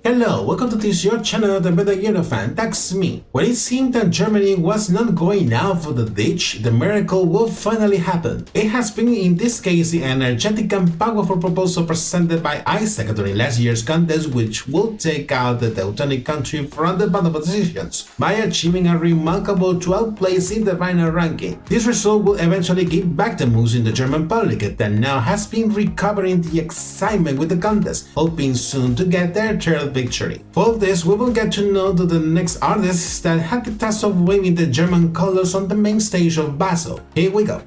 Hello, welcome to this your channel, the Better Eurofan, that's me. When it seemed that Germany was not going out for the ditch, the miracle will finally happen. It has been in this case the energetic and powerful proposal presented by Isaac during last year's contest, which will take out the Teutonic country from the bottom positions by achieving a remarkable 12th place in the final ranking. This result will eventually give back the moves in the German public that now has been recovering the excitement with the contest, hoping soon to get their third victory. For this, we will get to know the next artists that had the task of waving the German colors on the main stage of Basel. Here we go.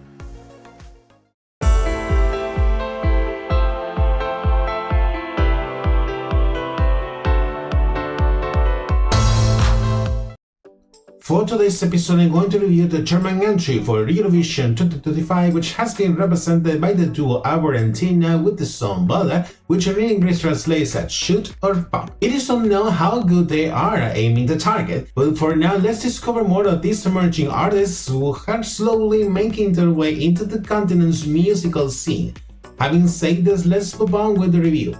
For today's episode, I'm going to review the German entry for Eurovision 2025, which has been represented by the duo Abor Tynna with the song Prologue, which in English translates as shoot or pop. It is unknown how good they are at aiming the target, but for now let's discover more of these emerging artists who are slowly making their way into the continent's musical scene. Having said this, let's move on with the review.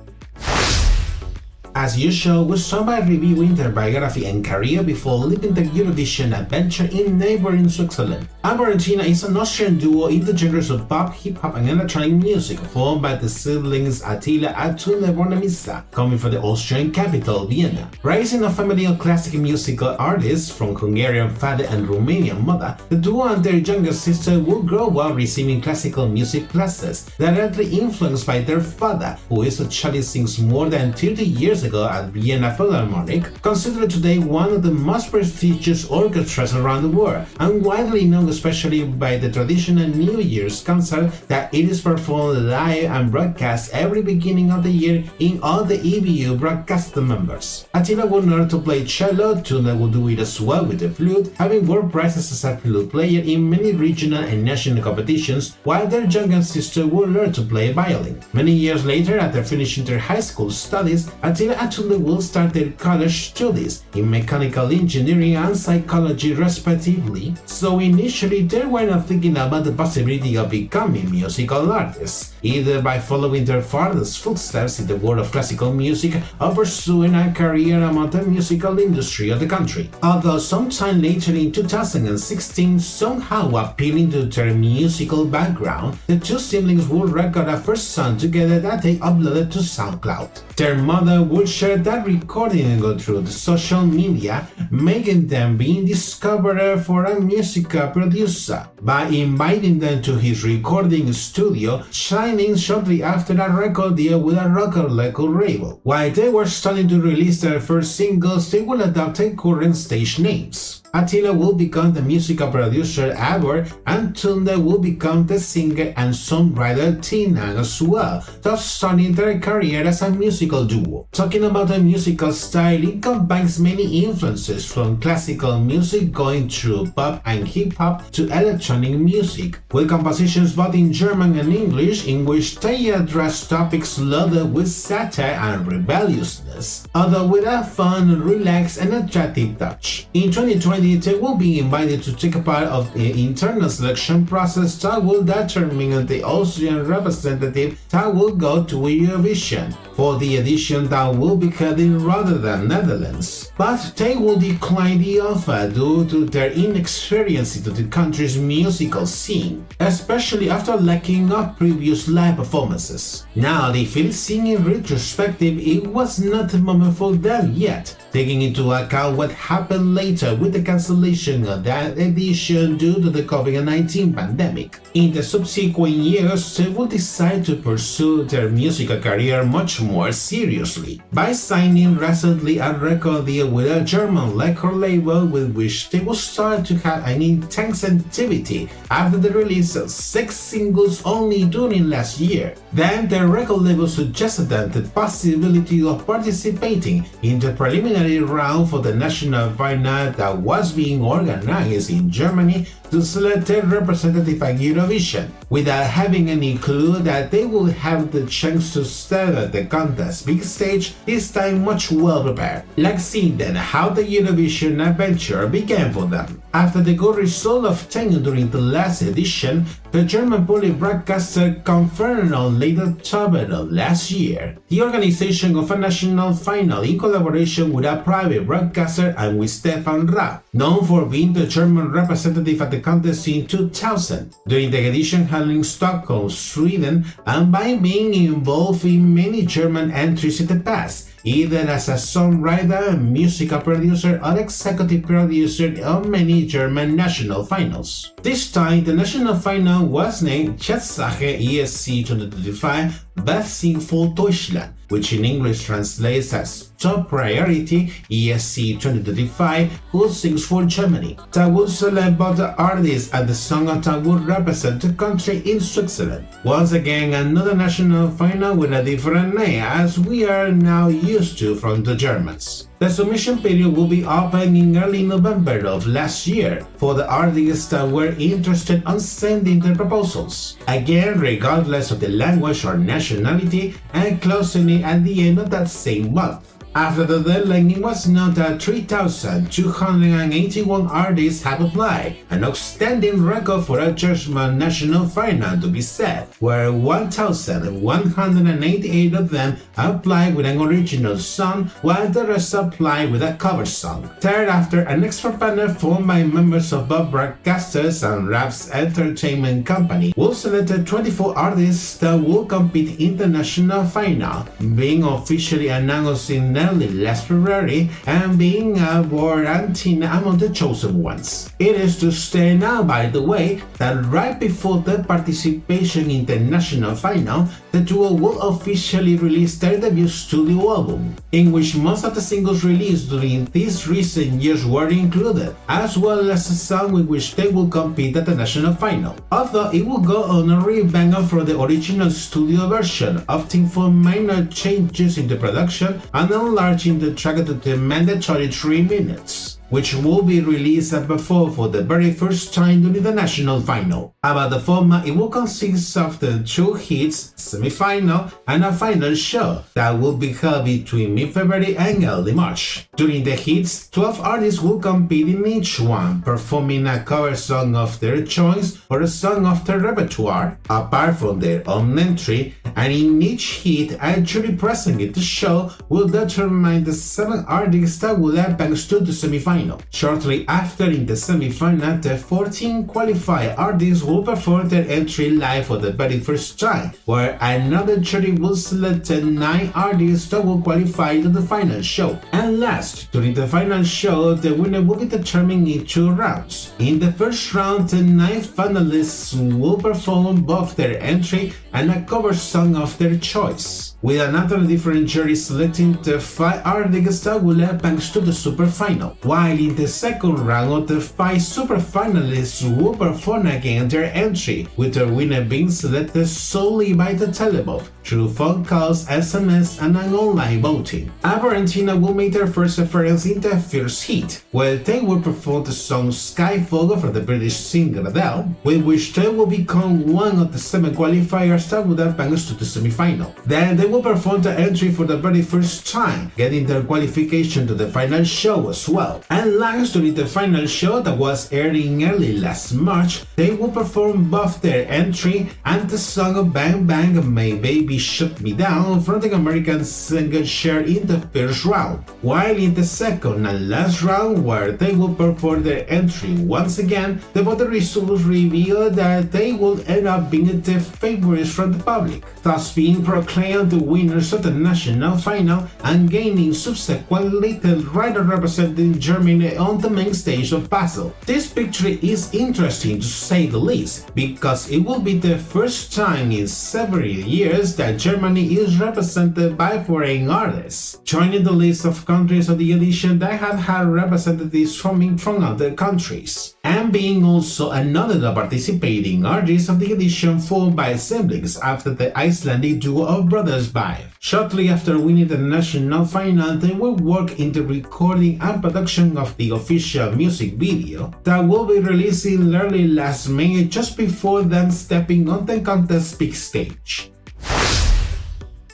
As usual, we start by reviewing their biography and career before leaving the Eurovision adventure in neighboring Switzerland. Abor Tynna is an Austrian duo in the genres of pop, hip-hop and electronic music, formed by the siblings Attila and Tune born Missa, coming from the Austrian capital, Vienna. Raising a family of classic musical artists from Hungarian father and Romanian mother, the duo and their younger sister will grow up receiving classical music classes, directly influenced by their father, who is actually since more than 30 years ago at Vienna Philharmonic, considered today one of the most prestigious orchestras around the world, and widely known especially by the traditional New Year's concert that it is performed live and broadcast every beginning of the year in all the EBU broadcast members. Attila will learn to play cello, Tune will do it as well with the flute, having won prizes as a flute player in many regional and national competitions, while their younger sister will learn to play violin. Many years later, after finishing their high school studies, Attila and Tune will start their college studies in mechanical engineering and psychology respectively, so initially they were not thinking about the possibility of becoming musical artists, either by following their father's footsteps in the world of classical music or pursuing a career among the musical industry of the country. Although sometime later in 2016, somehow appealing to their musical background, the two siblings would record a first song together that they uploaded to SoundCloud. Their mother would share that recording and go through the social media, making them being discovered for a musical producer by inviting them to his recording studio, signing shortly after a record deal with a record label. While they were starting to release their first singles, they will adopt their current stage names. Attila will become the musical producer Abor, and Tune will become the singer and songwriter Tynna as well, thus starting their career as a musical duo. Talking about the musical style, it combines many influences from classical music going through pop and hip-hop to electronic music, with compositions both in German and English in which they address topics loaded with satire and rebelliousness, although with a fun, relaxed and attractive touch. In 2020, they will be invited to take a part of the internal selection process that will determine the Austrian representative that will go to Eurovision for the edition that will be held in Rotterdam, Netherlands. But they will decline the offer due to their inexperience into the country's musical scene, especially after lacking of previous live performances. Now they feel seeing in retrospective it was not the moment for them yet, taking into account what happened later with the cancellation of that edition due to the COVID-19 pandemic. In the subsequent years, they will decide to pursue their musical career much more seriously by signing recently a record deal with a German record label with which they will start to have an intense activity after the release of 6 singles only during last year. Then the record label suggested them the possibility of participating in the preliminary round for the national final that was being organized in Germany to select their representative at Eurovision, without having any clue that they will have the chance to stand at the contest's big stage, this time much well prepared. Like seeing then how the Eurovision adventure began for them. After the good result obtained during the last edition, the German public broadcaster confirmed on late October of last year the organization of a national final in collaboration with a private broadcaster and with Stefan Raab, known for being the German representative at the contest in 2000, during the edition held in Stockholm, Sweden, and by being involved in many German entries in the past, either as a songwriter, musical producer, or executive producer of many German national finals. This time, the national final was named Hauptsache ESC 2025 Besten für Deutschland, which in English translates as Top Priority ESC 2025 Who Sings for Germany, that would select both the artist and the song that would represent the country in Switzerland. Once again, another national final with a different name, as we are now used to from the Germans. The submission period will be open in early November of last year for the artists that were interested in sending their proposals, again regardless of the language or nationality, and closing it at the end of that same month. After the deadline, it was known that 3,281 artists have applied, an outstanding record for a German national final to be set, where 1,188 of them applied with an original song, while the rest applied with a cover song. Thereafter, an expert panel formed by members of both broadcasters and Raab's entertainment company will select 24 artists that will compete in the national final, being officially announced in early last February, and being Abor Tynna among the chosen ones. It is to state now, by the way, that right before the participation in the national final, the duo will officially release their debut studio album, in which most of the singles released during these recent years were included, as well as a song with which they will compete at the national final, although it will go on a revamp from the original studio version, opting for minor changes in the production and enlarging the track to the mandatory 3 minutes, which will be released as before for the very first time during the national final. About the format, it will consist of the 2 hits, semi-final, and a final show that will be held between mid-February and early March. During the hits, 12 artists will compete in each one, performing a cover song of their choice or a song of their repertoire, apart from their own entry, and in each hit, a jury present at the show will determine the 7 artists that will advance to the semi-final. Shortly after, in the semi-final, the 14 qualified artists will perform their entry live for the very first time, where another jury will select 9 artists that will qualify to the final show. And last, during the final show, the winner will be determined in 2 rounds. In the first round, the 9 finalists will perform both their entry and a cover song of their choice, with another different jury selecting the 5 artists that will advance to the super final, while in the second round, the 5 super finalists will perform again their entry, with their winner being selected solely by the televote, through phone calls, SMS, and an online voting. Abor Tynna will make their first appearance in the first heat, where they will perform the song Skyfall from the British singer Adele, with which they will become one of the 7 qualifiers that would advance to the semi-final. Then they will perform the entry for the very first time, getting their qualification to the final show as well. And last, during the final show that was aired in early last March, they will perform both their entry and the song Bang Bang My Baby Shut Me Down from the American singer Cher in the first round, while in the second and last round, where they will perform their entry once again, the voter results reveal that they will end up being the favorites from the public, thus being proclaimed the winners of the national final and gaining subsequently the right of representing Germany on the main stage of Basel. This victory is interesting to say the least, because it will be the first time in several years that that Germany is represented by foreign artists, joining the list of countries of the edition that have had representatives from other countries, and being also another the participating artist of the edition followed by siblings after the Icelandic duo of Brothers Vibe. Shortly after winning the national final, they will work in the recording and production of the official music video that will be released in early last May, just before them stepping on the contest big stage.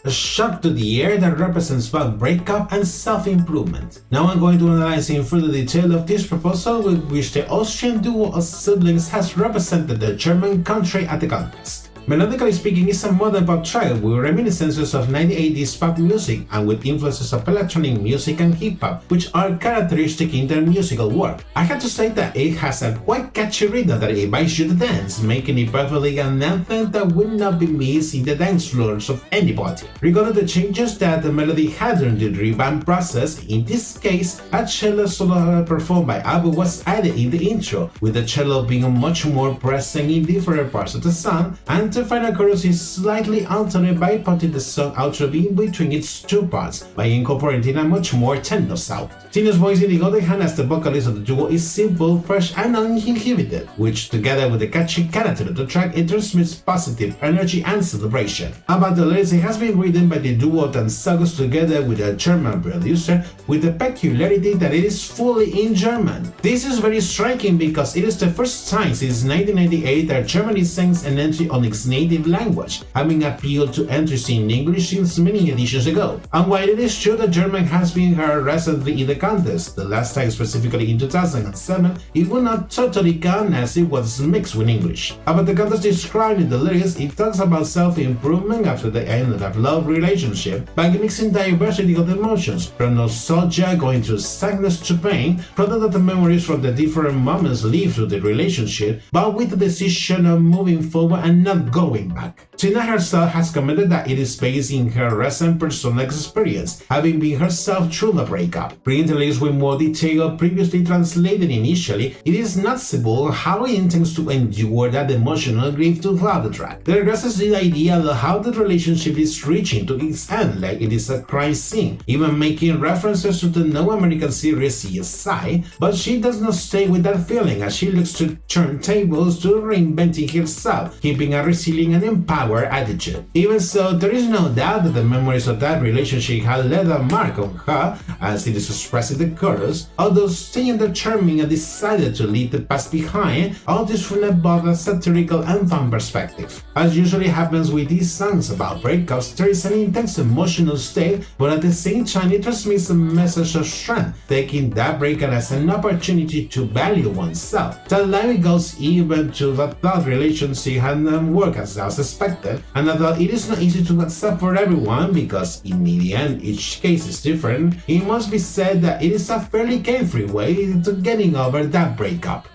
A shot to the air that represents both breakup and self-improvement. Now I'm going to analyze in further detail of this proposal with which the Austrian duo of siblings has represented the German country at the contest. Melodically speaking, it's a modern pop track with reminiscences of 1980s pop music and with influences of electronic music and hip-hop, which are characteristic in their musical work. I have to say that it has a quite catchy rhythm that invites you to dance, making it perfectly an anthem that will not be missed in the dance floors of any party. Regarding the changes that the melody had during the revamp process, in this case, a cello solo performed by Abor was added in the intro, with the cello being much more present in different parts of the song, and the final chorus is slightly altered by putting the song outro in between its two parts by incorporating a much more techno sound. Tina's voice, on the other hand, as the vocalist of the duo, is simple, fresh and uninhibited, which together with the catchy character of the track, it transmits positive energy and celebration. About the lyrics, it has been written by the duo Tanzagos together with a German producer, with the peculiarity that it is fully in German. This is very striking because it is the first time since 1998 that Germany sings an entry on its native language, having appealed to entries in English since many editions ago. And while it is true that German has been heard recently in the contest, the last time specifically in 2007, it will not totally count as it was mixed with English. About the contest described in the lyrics, it talks about self-improvement after the end of a love relationship by mixing diversity of emotions, from nostalgia going through sadness to pain, product of the memories from the different moments lived through the relationship, but with the decision of moving forward and not going back. Tina herself has commented that it is based in her recent personal experience, having been herself through the breakup. Reading the lyrics with more detail, previously translated initially, it is noticeable how he intends to endure that emotional grief throughout the track. There addresses the idea of how the relationship is reaching to its end like it is a crime scene, even making references to the No American series ESC, but she does not stay with that feeling as she looks to turn tables to reinventing herself, keeping a resilient and empowered attitude. Even so, there is no doubt that the memories of that relationship had left a mark on her, as it is expressed in the chorus, although staying determined and decided to leave the past behind, all this from above a satirical and fun perspective. As usually happens with these songs about breakups, there is an intense emotional state, but at the same time it transmits a message of strength, taking that breakup as an opportunity to value oneself. That life goes even to that relationship had not worked as expected, and although it is not easy to accept for everyone because in the end each case is different, it must be said that it is a fairly carefree way to getting over that breakup.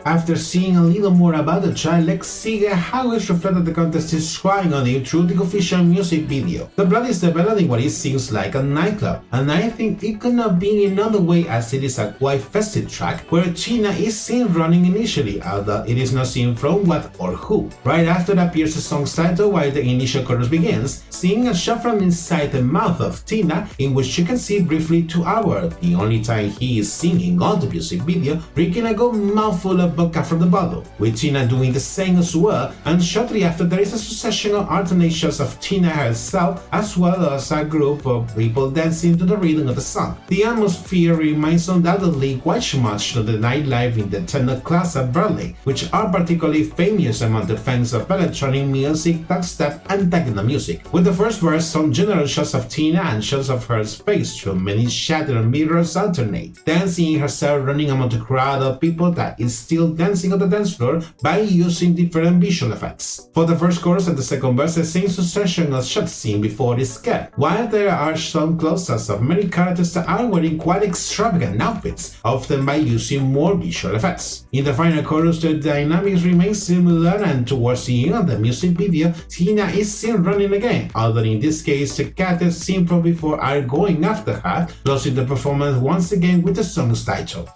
After seeing a little more about the track, let's see how it's reflected the contest is trying on it through the official music video. The plot is developing what it seems like a nightclub, and I think it could not be in another way as it is a quite festive track where Tina is seen running initially, although it is not seen from what or who. Right after appears the song's title while the initial chorus begins, seeing a shot from inside the mouth of Tina in which you can see briefly to Abor, the only time he is singing on the music video, drinking a good mouthful of vodka from the bottle, with Tina doing the same as well, and shortly after there is a succession of alternate shots of Tina herself as well as a group of people dancing to the rhythm of the song. The atmosphere reminds undoubtedly quite much of the nightlife in the techno clubs at Berlin, which are particularly famous among the fans of electronic music, dubstep and techno music. With the first verse, some general shots of Tina and shots of her face through many shattered mirrors alternate, dancing herself running among the crowd of people that is still dancing on the dance floor by using different visual effects. For the first chorus and the second verse, the same succession of shots seen before is kept, while there are some close-ups of many characters that are wearing quite extravagant outfits, often by using more visual effects. In the final chorus, the dynamics remain similar, and towards the end of the music video, Tina is seen running again, although in this case the characters seen from before are going after her, closing the performance once again with the song's title.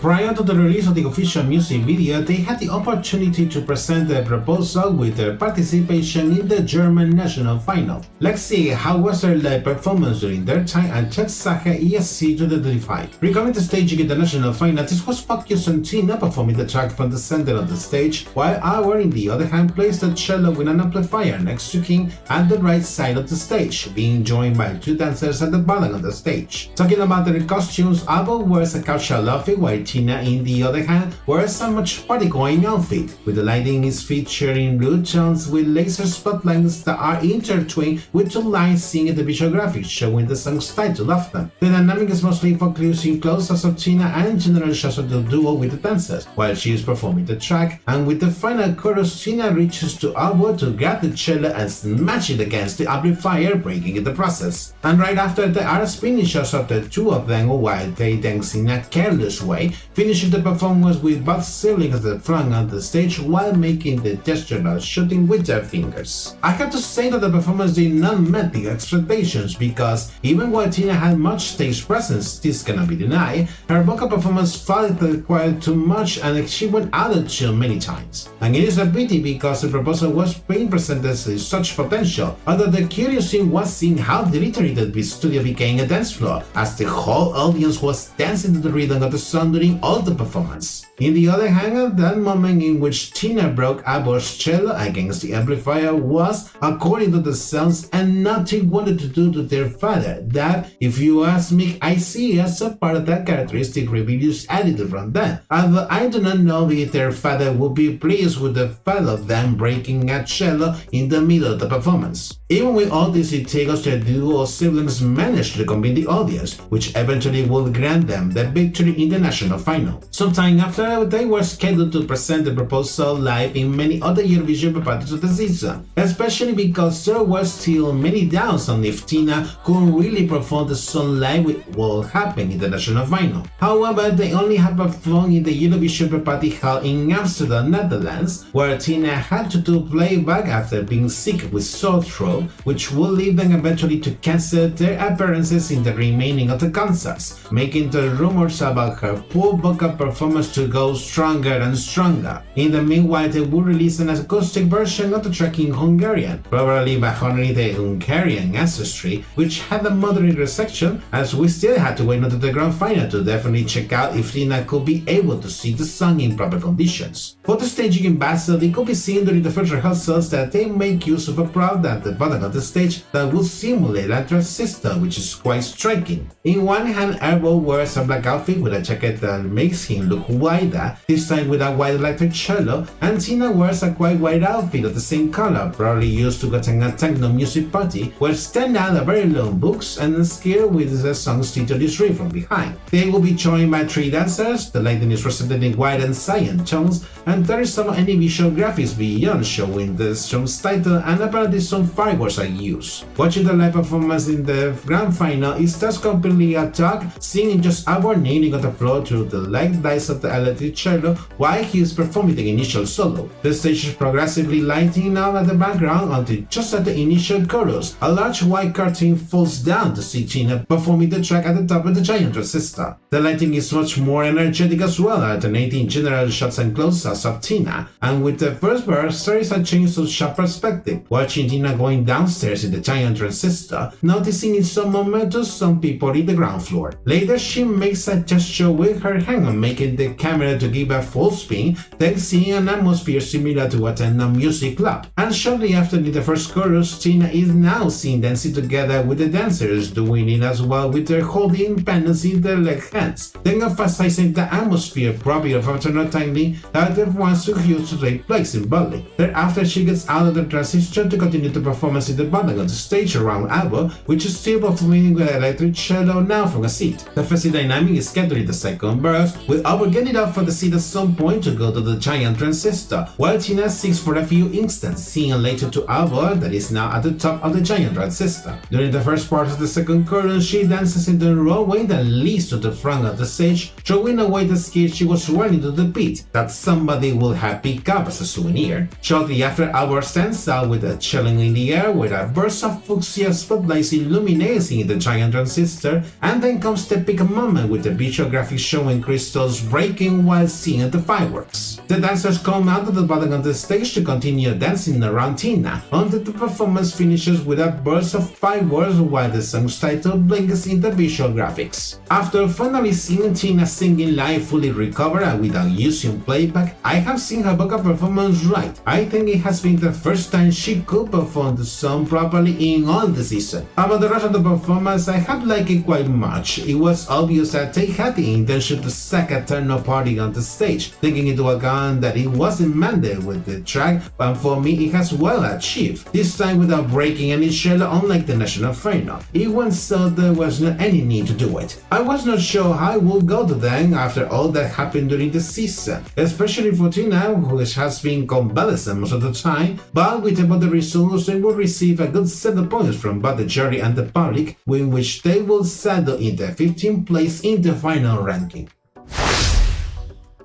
Prior to the release of the official music video, they had the opportunity to present their proposal with their participation in the German national final. Let's see how was their live performance during their time at Czech ESC 2025. Recalling the staging in the national final, this was focused on Tynna performing the track from the center of the stage, while Abor, in the other hand, placed the cello with an amplifier next to him at the right side of the stage, being joined by two dancers at the bottom of the stage. Talking about their costumes, Abor wears a casual outfit, while Tynna, in the other hand, wears a much party-going outfit, with the lighting is featured in blue tones with laser spotlights that are intertwined with two lines seen in the visual graphics showing the song's title of them. The dynamic is mostly focused in close-ups of Tynna and general shots of the duo with the dancers, while she is performing the track, and with the final chorus, Tynna reaches to Abor to grab the cello and smash it against the amplifier, breaking in the process. And right after, there are spinning shots of the two of them while they dance in a careless way, finishing the performance with both siblings at the front of the stage while making the gesture of shooting with their fingers. I have to say that the performance did not meet the expectations, because even while Tynna had much stage presence, this cannot be denied, her vocal performance felt required too much and she went out of tune many times. And it is a pity, because the proposal was being presented with such potential, although the curious thing was seeing how reiterated the studio became a dance floor, as the whole audience was dancing to the rhythm of the song during all the performance. In the other hand, that moment in which Tynna broke Abor's cello against the amplifier was, according to the songs, and nothing wanted to do to their father, that, if you ask me, I see as a part of that characteristic rebellious attitude from them, although I do not know if their father would be pleased with the fact of them breaking a cello in the middle of the performance. Even with all this, it takes us, the duo siblings managed to convince the audience, which eventually would grant them the victory in the national final. Sometime after, they were scheduled to present the proposal live in many other Eurovision parties of the season, especially because there were still many doubts on if Tynna could really perform the song live with what will happen in the national final. However, they only have performed in the Eurovision party held in Amsterdam, Netherlands, where Tynna had to do playback after being sick with sore throat, which would lead them eventually to cancel their appearances in the remaining of the concerts, making the rumors about her poor vocal performance to go stronger and stronger. In the meanwhile, they would release an acoustic version of the track in Hungarian, probably by honoring the Hungarian ancestry, which had a moderate reception, as we still had to wait until the grand final to definitely check out if Tynna could be able to sing the song in proper conditions. For the staging in Basel, it could be seen during the first rehearsals that they make use of a prop at the bottom of the stage that will simulate a transistor, which is quite striking. In one hand, Abor wears a black outfit with a jacket that makes him look wider, this time with a white electric cello, and Tynna wears a quite white outfit of the same color, probably used to go to a techno music party, where stand out a very long books and a scale with the song's title is read from behind. They will be joined by three dancers, the lighting is presented in white and cyan tones, and there is some any visual graphics beyond showing the song's title, and apparently some fireworks are used. Watching the live performance in the grand final is thus completely a talk, seeing just Abor kneeling on the floor to the lights of the electric cello while he is performing the initial solo. The stage is progressively lighting up at the background until just at the initial chorus, a large white curtain falls down to see Tynna performing the track at the top of the giant transistor. The lighting is much more energetic as well, alternating general shots and close-ups of Tynna, and with the first verse there is a change of shot perspective, watching Tynna going downstairs in the giant transistor, noticing in some momentum some people in the ground floor. Later she makes a gesture with her hand on making the camera to give a full spin, then seeing an atmosphere similar to a techno music club. And shortly after the first chorus, Tynna is now seen dancing together with the dancers, doing it as well with their holding pendants in their left hands, then emphasizing the atmosphere proper of alternate timing that the ones who used to take place in Berlin. Thereafter she gets out of the transistor to continue the performance in the bottom of the stage around Abor, which is still performing with an electric cello now from a seat. The festive dynamic is kept during the second verse, with Abor getting up from the seat at some point to go to the giant transistor, while Tynna sings for a few instants, seeing later to Abor that is now at the top of the giant transistor. During the first part of the second chorus, she dances in the runway that leads to the front of the stage, throwing away the skirt she was wearing to the beat that somebody will have picked up as a souvenir. Shortly after, Abor stands out with a cello in the air air with a burst of fuchsia spotlights illuminating the giant transistor, and then comes the epic moment with the visual graphics showing crystals breaking while seeing the fireworks. The dancers come out of the bottom of the stage to continue dancing around Tynna, until the performance finishes with a burst of fireworks while the song's title blinks in the visual graphics. After finally seeing Tynna singing live fully recovered and without using playback, I have seen her vocal performance right. I think it has been the first time she could perform the song properly in all the season. About the rest of the performance, I have liked it quite much. It was obvious that they had the intention to sack a techno party on the stage, taking into account that it wasn't mandate with the track, but for me it has well achieved, this time without breaking any shell unlike the national final. It went so there was not any need to do it. I was not sure how I would go to them after all that happened during the season, especially for Tynna, who has been convalescent most of the time, but with about the results they will receive a good set of points from both the jury and the public, with which they will settle in the 15th place in the final ranking.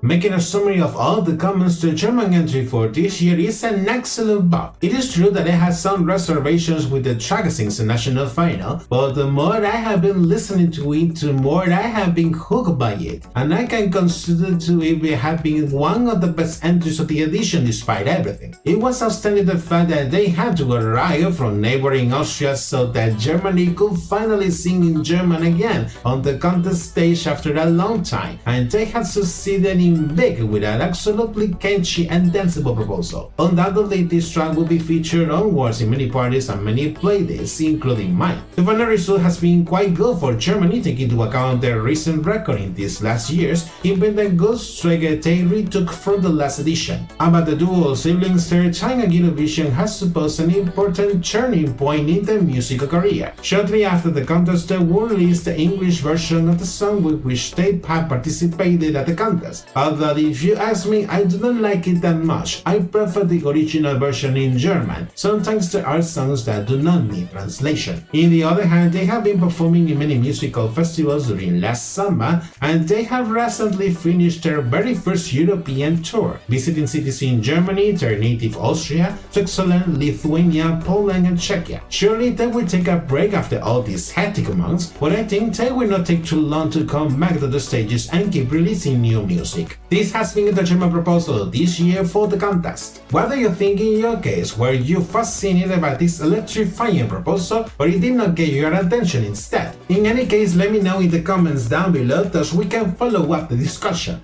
Making a summary of all the comments, the German entry for this year is an excellent bop. It is true that I had some reservations with the track since the national final, but the more I have been listening to it, the more I have been hooked by it, and I can consider to it have been one of the best entries of the edition despite everything. It was outstanding the fact that they had to arrive from neighboring Austria so that Germany could finally sing in German again on the contest stage after a long time, and they had succeeded in big with an absolutely catchy and danceable proposal. Undoubtedly, this track will be featured onwards in many parties and many playlists, including mine. The final result has been quite good for Germany, taking into account their recent record in these last years, given the good streak they retook from the last edition. About the duo siblings, their time at Eurovision has supposed an important turning point in their musical career. Shortly after the contest, they will release the English version of the song with which they had participated at the contest. Although if you ask me, I do not like it that much. I prefer the original version in German. Sometimes there are songs that do not need translation. On the other hand, they have been performing in many musical festivals during last summer, and they have recently finished their very first European tour, visiting cities in Germany, their native Austria, Switzerland, Lithuania, Poland, and Czechia. Surely they will take a break after all these hectic months, but I think they will not take too long to come back to the stages and keep releasing new music. This has been the German proposal this year for the contest. What do you think in your case? Were you fascinated by this electrifying proposal, or it did not get your attention instead? In any case, let me know in the comments down below so we can follow up the discussion.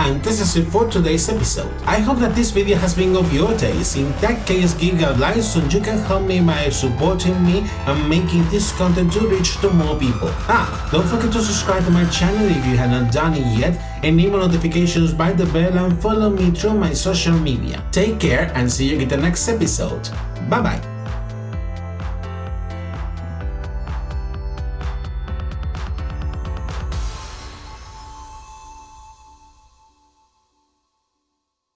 And this is it for today's episode. I hope that this video has been of your taste. In that case, give it a like so you can help me by supporting me and making this content to reach to more people. Don't forget to subscribe to my channel if you have not done it yet, enable notifications by the bell, and follow me through my social media. Take care and see you in the next episode. Bye bye.